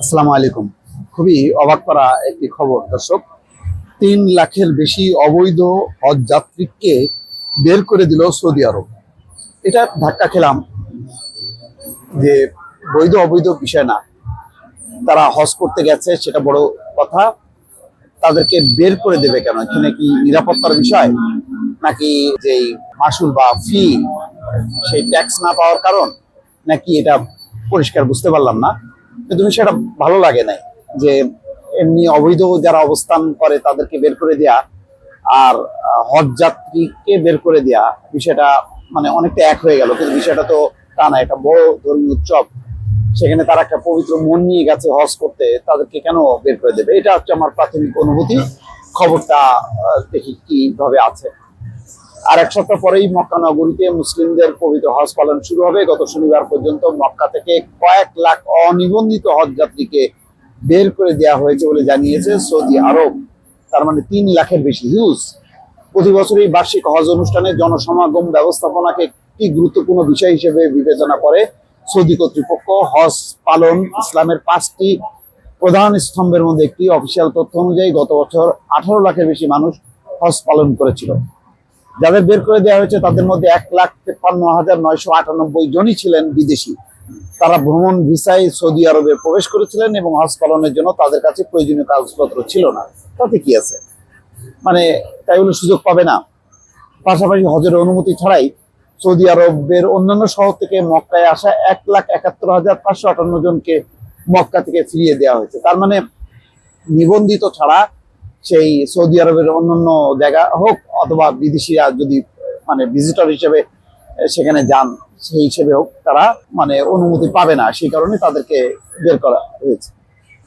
আসসালামু আলাইকুম। খুবই অবাক করা একটি খবর দর্শক। 3 লাখের বেশি অবৈধ হজ যাত্রীকে বের করে দিল সৌদি আরব। এটা ধাক্কা খেলাম যে বৈধ অবৈধ বিষয় না, তারা হজ করতে গেছে সেটা বড় কথা, তাদেরকে বের করে দেবে কেন? এখানে কি নিরাপত্তার বিষয়, নাকি যেই মাসুল বা ফি সেই ট্যাক্স না পাওয়ার কারণ, নাকি এটা পরিষ্কার বুঝতে পারলাম না। কিন্তু বিষয়টা ভালো লাগে নাই যে এমনি অবৈধ যারা অবস্থান করে তাদেরকে বের করে দেয়া আর হজ যাত্রীকে বের করে দেয়া, বিষয়টা মানে অনেকটা এক হয়ে গেল। কিন্তু বিষয়টা তো তা না, এটা বড় ধর্মীয় উৎসব, সেখানে তারা একটা পবিত্র মন নিয়ে গেছে হজ করতে, তাদেরকে কেন বের করে দেবে? এটা হচ্ছে আমার প্রাথমিক অনুভূতি। খবরটা দেখি কিভাবে আছে। আর এক সপ্তাহ পরেই মক্কা নগরীতে মুসলিমদের পবিত্র হজ পালন শুরু হবে। গত শনিবার পর্যন্ত মক্কা থেকে কয়েক লাখ অনিবন্ধিত হজ যাত্রীকে বের করে দেওয়া হয়েছে বলে জানিয়েছে সৌদি আরব। তার মানে 3 লাখের বেশি, হিউজ। প্রতি বছরই বার্ষিক হজ অনুষ্ঠানে জনসমাগম ব্যবস্থাপনাকে একটি গুরুত্বপূর্ণ বিষয় হিসেবে বিবেচনা করে সৌদি কর্তৃপক্ষ। হজ পালন ইসলামের 5টি প্রধান স্তম্ভের মধ্যে একটি। অফিসিয়াল তথ্য অনুযায়ী গত বছর 18 লাখের বেশি মানুষ হজ পালন করেছিল। যাদের বের করে দেওয়া হয়েছে তাদের মধ্যে 1,53,998 জনই ছিলেন বিদেশি। তারা ভ্রমণ ভিসায় সৌদি আরবে প্রবেশ করেছিলেন এবং হজ পালনের জন্য তাদের কাছে প্রয়োজনীয় কাগজপত্র ছিল না। তাতে কি আছে, মানে তাই বলে সুযোগ পাবে না? পাশাপাশি হজের অনুমতি ছাড়াই সৌদি আরবের অন্যান্য শহর থেকে মক্কায় আসা 1,71,558 জনকে মক্কা থেকে ফিরিয়ে দেওয়া হয়েছে। তার মানে নিবন্ধিত ছাড়া সেই সৌদি আরবের অন্যান্য জায়গা হোক অথবা বিদেশিরা যদি মানে ভিজিটর হিসেবে সেখানে যান, সেই হিসেবে হোক, তারা মানে অনুমতি পাবে না। সেই কারণে তাদেরকে বের করা হয়েছে।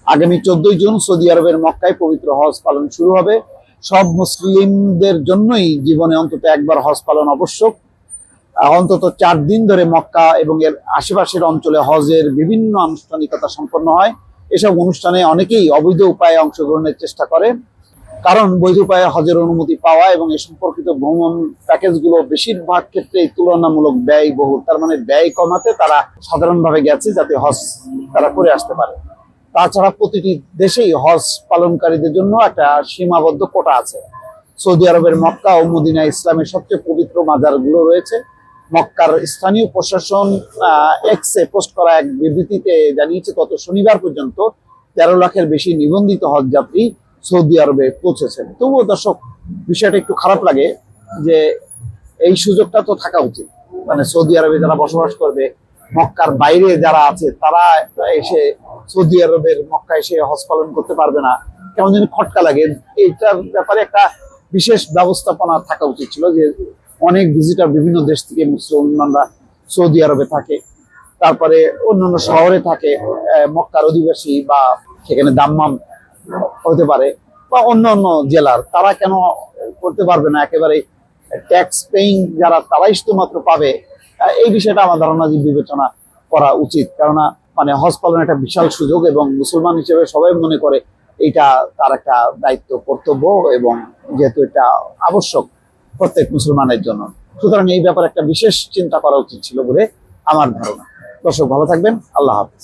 আগামী 14 জুন সৌদি আরবের মক্কায় পবিত্র হজ পালন শুরু হবে। সব মুসলিমদের জন্যই জীবনে অন্তত একবার হজ পালন আবশ্যক। অন্তত 4 দিন ধরে মক্কা এবং এর আশেপাশের অঞ্চলে হজের বিভিন্ন আনুষ্ঠানিকতা সম্পন্ন হয়। এসব অনুষ্ঠানে অনেকেই অবৈধ উপায়ে অংশগ্রহণের চেষ্টা করে, কারণ বৈধ উপায়ে হজের অনুমতি পাওয়া এবং এ সম্পর্কিত ভ্রমণ প্যাকেজগুলো বেশিরভাগ ক্ষেত্রে তুলনামূলক ব্যয়বহুল। তার মানে ব্যয় কমাতে তারা সাধারণভাবে গেছে যাতে হজ তারা করে আসতে পারে। তাছাড়া প্রতিটি দেশেই হজ পালনকারীদের জন্য একটা সীমাবদ্ধ কোটা আছে। সৌদি আরবের মক্কা ও মদিনা ইসলামের সবচেয়ে পবিত্র মাজারগুলো রয়েছে। মক্কার স্থানীয় প্রশাসন এক্সে পোস্ট করা এক বিবৃতিতে জানিয়েছে গত শনিবার পর্যন্ত 13 লাখের বেশি নিবন্ধিত হজ যাত্রী সৌদি আরবে পৌঁছেছেন। তবুও দর্শক, বিষয়টা একটু খারাপ লাগে যে এই সুযোগটা তো থাকা উচিত। মানে সৌদি আরবে যারা বসবাস করবে, মক্কার বাইরে যারা আছে, তারা এসে সৌদি আরবের মক্কা এসে হজ পালন করতে পারবে না, কেমন যেন খটকা লাগে। এইটার ব্যাপারে একটা বিশেষ ব্যবস্থাপনা থাকা উচিত ছিল, যে অনেক ভিজিটার বিভিন্ন দেশ থেকে মুসলমানরা সৌদি আরবে থাকে, তারপরে অন্যান্য শহরে থাকে, মক্কার অধিবাসী বা সেখানে দাম্মাম হতে পারে বা অন্য অন্য জেলার, তারা কেন করতে পারবে না? একেবারে ট্যাক্স পেইং যারা, তারাই শুধুমাত্র পাবে। এই বিষয়টা আমার ধারণা যে বিবেচনা করা উচিত। কেননা মানে হজ পালন একটা বিশাল সুযোগ এবং মুসলমান হিসেবে সবাই মনে করে এইটা তার একটা দায়িত্ব, কর্তব্য, এবং যেহেতু এটা আবশ্যক প্রত্যেক মুসলমানের জন্য, সুতরাং এই ব্যাপারে একটা বিশেষ চিন্তা করা উচিত ছিল বলে আমার ধারণা। দর্শক, ভালো থাকবেন। আল্লাহ হাফেজ।